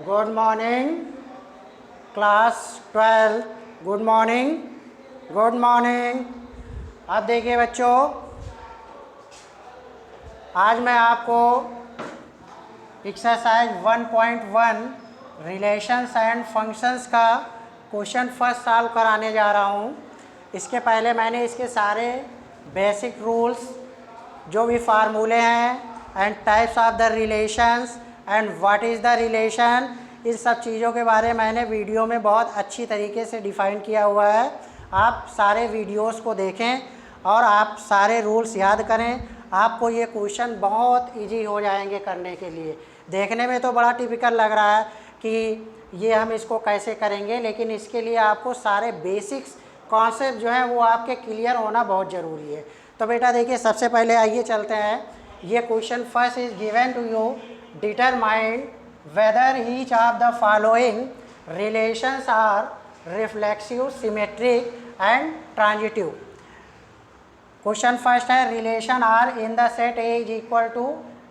Good morning class 12। Good morning, good morning. अब देखिए बच्चों, आज मैं आपको एक्सरसाइज 1.1 रिलेशंस एंड फंक्शंस का क्वेश्चन फर्स्ट सॉल्व कराने जा रहा हूँ। इसके पहले मैंने इसके सारे बेसिक रूल्स, जो भी फार्मूले हैं and types of the relations and what is the relation, इन सब चीज़ों के बारे में मैंने वीडियो में बहुत अच्छी तरीके से डिफ़ाइन किया हुआ है। आप सारे वीडियोस को देखें और आप सारे रूल्स याद करें। आपको ये क्वेश्चन बहुत इजी हो जाएंगे करने के लिए। देखने में तो बड़ा टिपिकल लग रहा है कि ये हम इसको कैसे करेंगे, लेकिन इसके लिए आपको सारे बेसिक्स कॉन्सेप्ट जो है वो आपके क्लियर होना बहुत ज़रूरी है। तो बेटा देखिए, सबसे पहले आइए चलते हैं। ये question first is given to you, determine whether each of the following relations are reflexive, symmetric and transitive. Question first है, relation R in the set A is equal to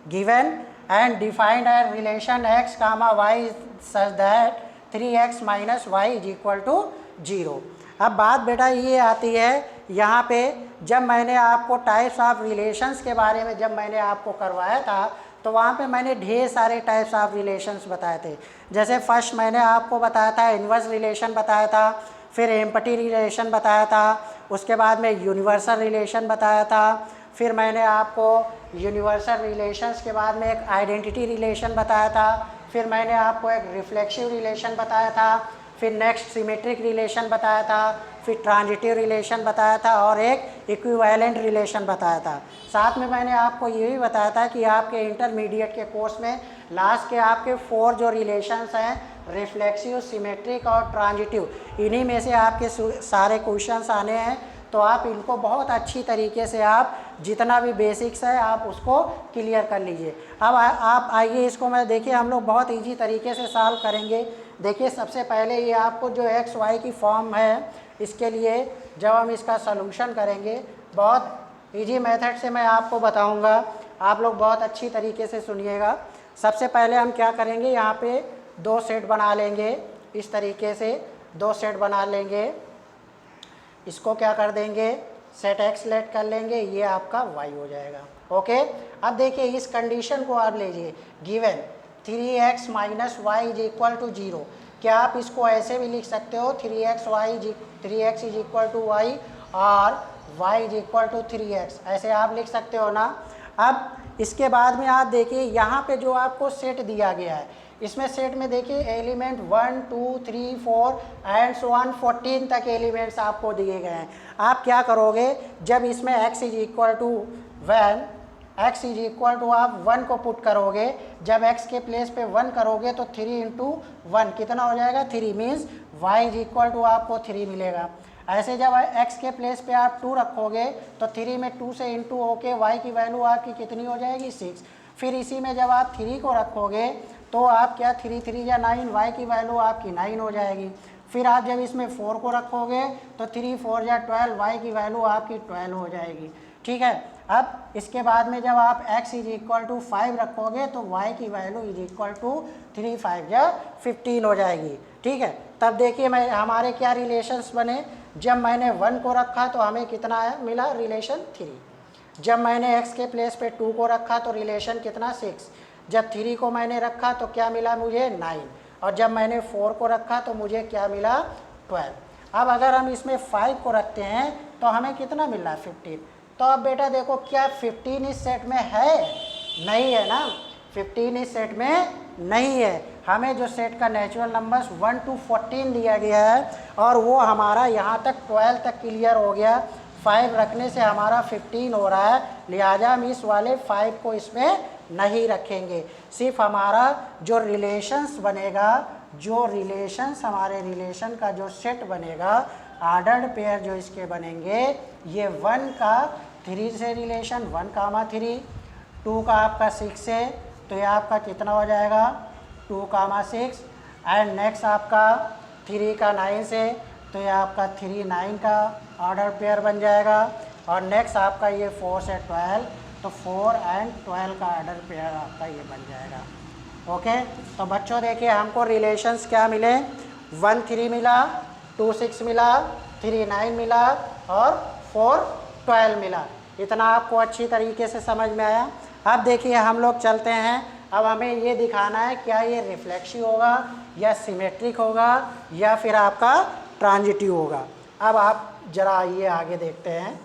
given and defined as relation x comma y such that 3x minus y is equal to 0। अब बात बेटा ये आती है यहाँ पे, जब मैंने आपको टाइप्स ऑफ रिलेशंस के बारे में जब मैंने आपको करवाया था तो वहाँ पे मैंने ढेर सारे टाइप्स ऑफ रिलेशंस बताए थे। जैसे फर्स्ट मैंने आपको बताया था इन्वर्स रिलेशन बताया था, फिर एम्पटी रिलेशन बताया था, उसके बाद में यूनिवर्सल रिलेशन बताया था, फिर मैंने आपको यूनिवर्सल रिलेशंस के बाद में एक आइडेंटिटी रिलेशन बताया था, फिर मैंने आपको एक रिफ्लेक्सिव रिलेशन बताया था, फिर नेक्स्ट सिमेट्रिक रिलेशन बताया था, फिर ट्रांजिटिव रिलेशन बताया था और एक इक्विवेलेंट रिलेशन बताया था। साथ में मैंने आपको ये भी बताया था कि आपके इंटरमीडिएट के कोर्स में लास्ट के आपके 4 जो रिलेशंस हैं, रिफ्लेक्सिव, सिमेट्रिक और ट्रांजिटिव, इन्हीं में से आपके सारे क्वेश्चंस आने हैं। तो आप इनको बहुत अच्छी तरीके से आप जितना भी बेसिक्स है आप उसको क्लियर कर लीजिए। अब आप आइए, इसको मैं देखिए हम लोग बहुत इजी तरीके से सॉल्व करेंगे। देखिए सबसे पहले ये आपको जो एक्स वाई की फॉर्म है, इसके लिए जब हम इसका सलूशन करेंगे बहुत इजी मेथड से मैं आपको बताऊंगा, आप लोग बहुत अच्छी तरीके से सुनिएगा। सबसे पहले हम क्या करेंगे, यहाँ पे 2 सेट बना लेंगे, इस तरीके से 2 सेट बना लेंगे। इसको क्या कर देंगे, सेट एक्स लेट कर लेंगे, ये आपका वाई हो जाएगा। ओके, अब देखिए इस कंडीशन को आप लीजिए, given 3x minus y is equal to 0। क्या आप इसको ऐसे भी लिख सकते हो, 3x is equal to y और y is equal to 3x, ऐसे आप लिख सकते हो ना। अब इसके बाद में आप देखिए यहाँ पे जो आपको सेट दिया गया है, इसमें सेट में देखिए एलिमेंट 1 2 3 4 एंड सो ऑन 14 तक एलिमेंट्स आपको दिए गए हैं। आप क्या करोगे, जब इसमें x is equal to x is equal to आप 1 को पुट करोगे, जब x के प्लेस पे 1 करोगे तो 3 इंटू 1 कितना हो जाएगा, 3 means y is equal to आपको 3 मिलेगा। ऐसे जब x के प्लेस पे आप 2 रखोगे तो 3 में 2 से इंटू होके y की वैल्यू आपकी कितनी हो जाएगी, 6। फिर इसी में जब आप 3 को रखोगे तो आप क्या 3 3 या 9, y की वैल्यू आपकी 9 हो जाएगी। फिर आप जब इसमें 4 को रखोगे तो 3 4 या 12, y की वैल्यू आपकी 12 हो जाएगी। ठीक है, अब इसके बाद में जब आप x इज इक्वल टू 5 रखोगे तो y की वैल्यू इज इक्वल टू 3 5 या 15 हो जाएगी। ठीक है, तब देखिए मैं हमारे क्या रिलेशंस बने, जब मैंने 1 को रखा तो हमें कितना है मिला, रिलेशन 3। जब मैंने x के प्लेस पे 2 को रखा तो रिलेशन कितना, 6। जब 3 को मैंने रखा तो क्या मिला मुझे, 9। और जब मैंने 4 को रखा तो मुझे क्या मिला, 12। अब अगर हम इसमें 5 को रखते हैं तो हमें कितना मिल रहा है, 15। तो अब बेटा देखो, क्या 15 इस सेट में है, नहीं है ना, 15 इस सेट में नहीं है। हमें जो सेट का नेचुरल नंबर्स 1 to 14 दिया गया है और वो हमारा यहाँ तक 12 तक क्लियर हो गया। 5 रखने से हमारा 15 हो रहा है, लिहाजा हम इस वाले 5 को इसमें नहीं रखेंगे। सिर्फ हमारा जो रिलेशंस बनेगा, जो रिलेशंस हमारे रिलेशन का जो सेट बनेगा, आर्डर्ड पेयर जो इसके बनेंगे, ये 1 का 3 से रिलेशन 1 कामा 3, 2 का आपका 6 से, तो ये आपका कितना हो जाएगा, 2 कामा 6, एंड नेक्स्ट आपका 3 का 9 से, तो ये आपका 3 9 का ऑर्डर पेयर बन जाएगा। और नेक्स्ट आपका ये 4 से 12, तो 4 एंड 12 का ऑर्डर पेयर आपका ये बन जाएगा। ओके, तो बच्चों देखिए हमको रिलेशंस क्या मिले, 1 3 मिला, 2 6 मिला, 3 9 मिला और 4 12 मिला। इतना आपको अच्छी तरीके से समझ में आया। अब देखिए हम लोग चलते हैं, अब हमें ये दिखाना है क्या ये रिफ्लेक्सिव होगा या सिमेट्रिक होगा या फिर आपका ट्रांजिटिव होगा। अब आप जरा ये आगे देखते हैं।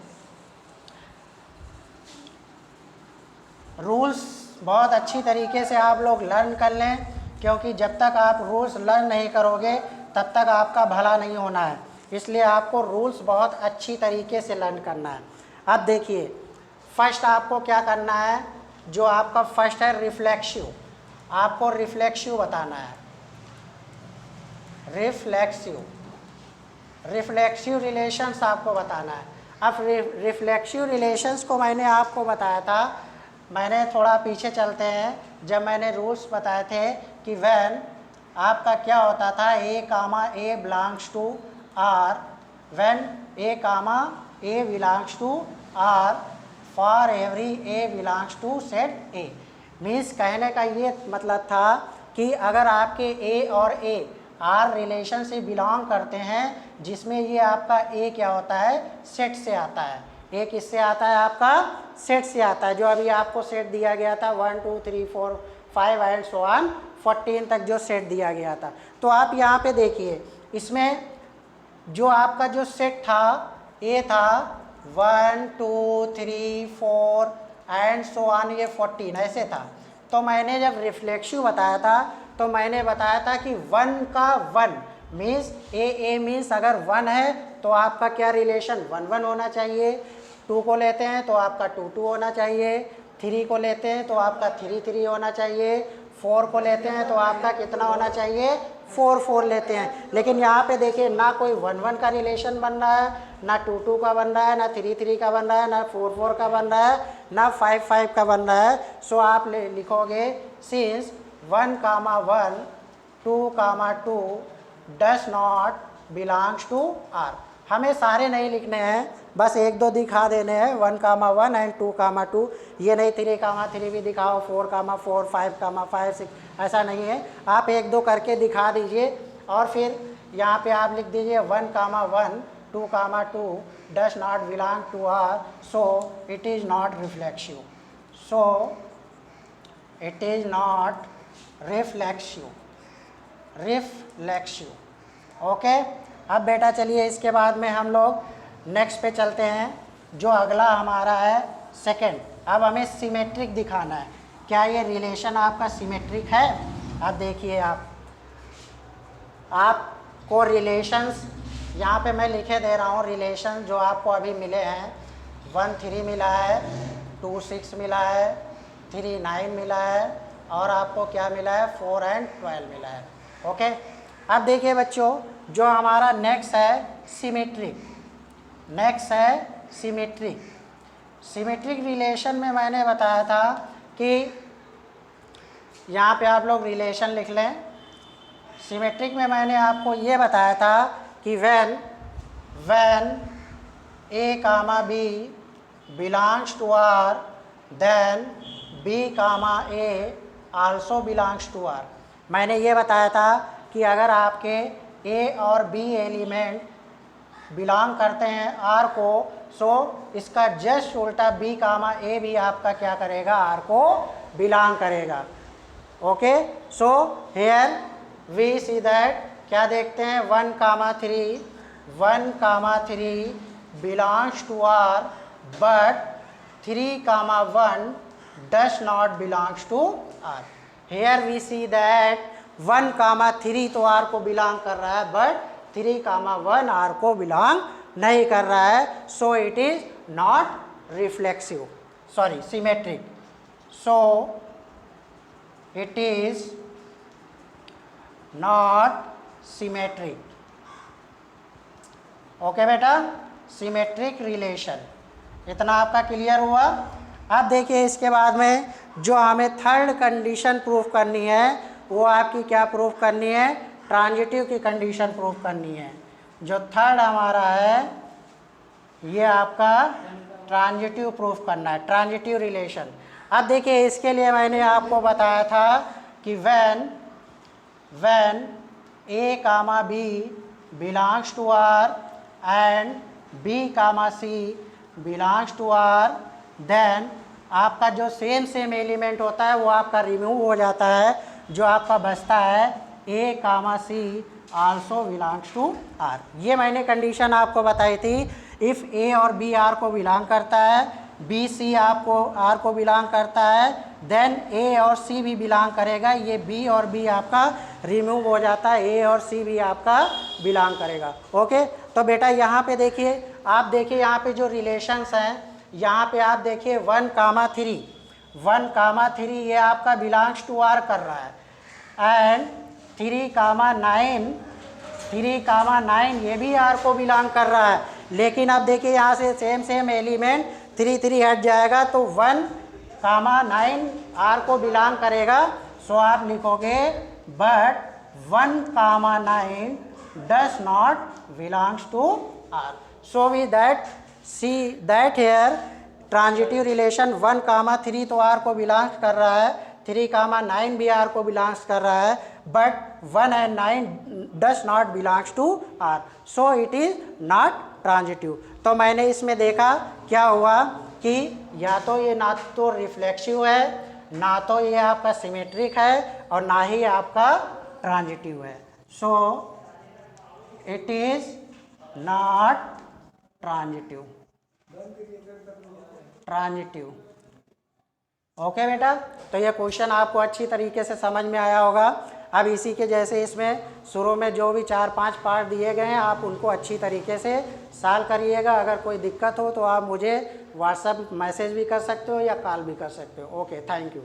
रूल्स बहुत अच्छी तरीके से आप लोग लर्न कर लें, क्योंकि जब तक आप रूल्स लर्न नहीं करोगे तब तक आपका भला नहीं होना है। इसलिए आपको रूल्स बहुत अच्छी तरीके से लर्न करना है। अब देखिए फर्स्ट आपको क्या करना है, जो आपका फर्स्ट है रिफ्लेक्सिव, आपको रिफ्लेक्सिव बताना है। रिफ्लेक्सिव रिलेशंस आपको बताना है। अब रिफ्लेक्सिव रिलेशंस को मैंने आपको बताया था, मैंने थोड़ा पीछे चलते हैं, जब मैंने रूल्स बताए थे कि व्हेन आपका क्या होता था, A comma A belongs to R, when A comma A belongs to R for every A belongs to set A. Means कहने का ये मतलब था कि अगर आपके ए और ए आर रिलेशन से बिलोंग करते हैं, जिसमें ये आपका ए क्या होता है, सेट से आता है। ए किससे आता है, आपका सेट से आता है। जो अभी आपको सेट दिया गया था 1 2 3 4 5 एंड सो ऑन 14 तक जो सेट दिया गया था। तो आप यहाँ पे देखिए, इसमें जो आपका जो सेट था ए था 1 2 3 4 एंड सो ऑन, ये 14 ऐसे था। तो मैंने जब रिफ्लेक्सिव बताया था तो मैंने बताया था कि 1 का 1 मीन्स ए मीन्स अगर 1 है तो आपका क्या रिलेशन 1 1 होना चाहिए, 2 को लेते हैं तो आपका 2 2 होना चाहिए, 3 को लेते हैं तो आपका 3 3 होना चाहिए, 4 को लेते हैं तो आपका कितना होना चाहिए, 4 4 लेते हैं। लेकिन यहाँ पे देखिए ना कोई 1 1 का रिलेशन बन रहा है, ना 2 2 का बन रहा है, ना 3 3 का बन रहा है, ना 4 4 का बन रहा है, ना 5 5 का बन रहा है। सो आप लिखोगे since 1 comma 1 2 comma 2 does not belongs to R. हमें सारे नहीं लिखने हैं, बस 1 2 दिखा देने हैं, 1 कामा 1 एंड 2 कामा 2। ये नहीं 3 कामा 3 भी दिखाओ, 4 कामा 4 5 कामा 5 6, ऐसा नहीं है। आप 1 2 करके दिखा दीजिए और फिर यहाँ पे आप लिख दीजिए 1 comma 1 2 comma 2 does not belong to R, so it is not reflexive, so it is not reflexive. Okay. अब बेटा चलिए इसके बाद में हम लोग नेक्स्ट पे चलते हैं, जो अगला हमारा है सेकंड। अब हमें सिमेट्रिक दिखाना है, क्या ये रिलेशन आपका सिमेट्रिक है। अब देखिए आपको रिलेशंस यहाँ पे मैं लिखे दे रहा हूँ, रिलेशन जो आपको अभी मिले हैं, 1 3 मिला है, 2 6 मिला है, 3 9 मिला है और आपको क्या मिला है, 4 एंड 12 मिला है। ओके। अब देखिए बच्चों, जो हमारा नेक्स्ट है सिमेट्रिक। सिमेट्रिक रिलेशन में मैंने बताया था कि यहाँ पे आप लोग रिलेशन लिख लें। सिमेट्रिक में मैंने आपको ये बताया था कि when A comma B belongs to R, then B comma A also belongs to R. मैंने ये बताया था कि अगर आपके ए और बी एलिमेंट बिलोंग करते हैं आर को, सो इसका जस्ट उल्टा बी कामा ए भी आपका क्या करेगा, आर को बिलोंग करेगा। Okay. So here we see that, क्या देखते हैं, 1 comma 3 belongs to R but 3 comma 1 does not belongs to R. Here we see that 1 comma 3 तो आर को बिलोंग कर रहा है, बट 3 कामा 1 आर को बिलोंग नहीं कर रहा है। So it is not reflexive, sorry symmetric. So it is not symmetric. Okay बेटा, सिमेट्रिक रिलेशन, इतना आपका क्लियर हुआ। अब देखिए इसके बाद में जो हमें थर्ड कंडीशन प्रूफ करनी है, वो आपकी क्या प्रूफ करनी है, ट्रांजिटिव की कंडीशन प्रूफ करनी है। जो थर्ड हमारा है ये आपका ट्रांजिटिव प्रूफ करना है, ट्रांजिटिव रिलेशन। अब देखिए इसके लिए मैंने आपको बताया था कि when A comma B belongs to R and B comma C belongs to R, then आपका जो सेम एलिमेंट होता है वो आपका रिमूव हो जाता है, जो आपका बचता है A comma C also belongs to R। ये मैंने कंडीशन आपको बताई थी। इफ़ A और B R को बिलोंग करता है, B C आपको R को बिलोंग करता है, देन A और C भी बिलोंग करेगा। ये B और B आपका रिमूव हो जाता है, A और C भी आपका बिलोंग करेगा। ओके, तो बेटा यहाँ पे देखिए, आप देखिए यहाँ पे जो रिलेशंस हैं, यहाँ पे आप देखिए 1 कामा 3 ये आपका बिलोंग्स टू R कर रहा है, एंड 3 कामा 9 ये भी R को बिलोंग कर रहा है। लेकिन अब देखिए यहाँ से सेम एलिमेंट 3 हट जाएगा तो 1 कामा 9 R को बिलोंग करेगा। सो आप लिखोगे but 1 comma 9 does not belongs to R। So we that see that here transitive relation 1 comma 3 तो R को बिलोंग्स कर रहा है, 3 कामा 9 भी R को बिलोंग्स कर रहा है, but 1 and 9 does not belongs to R, so it is not transitive. तो मैंने इसमें देखा क्या हुआ कि या तो ये ना तो रिफ्लेक्सिव है, ना तो ये आपका सिमेट्रिक है, और ना ही आपका ट्रांजिटिव है। So it is not transitive. Okay बेटा, तो ये क्वेश्चन आपको अच्छी तरीके से समझ में आया होगा। अब इसी के जैसे इसमें शुरू में जो भी 4-5 पार्ट दिए गए हैं आप उनको अच्छी तरीके से सॉल्व करिएगा। अगर कोई दिक्कत हो तो आप मुझे व्हाट्सएप मैसेज भी कर सकते हो या कॉल भी कर सकते हो। Okay, thank you.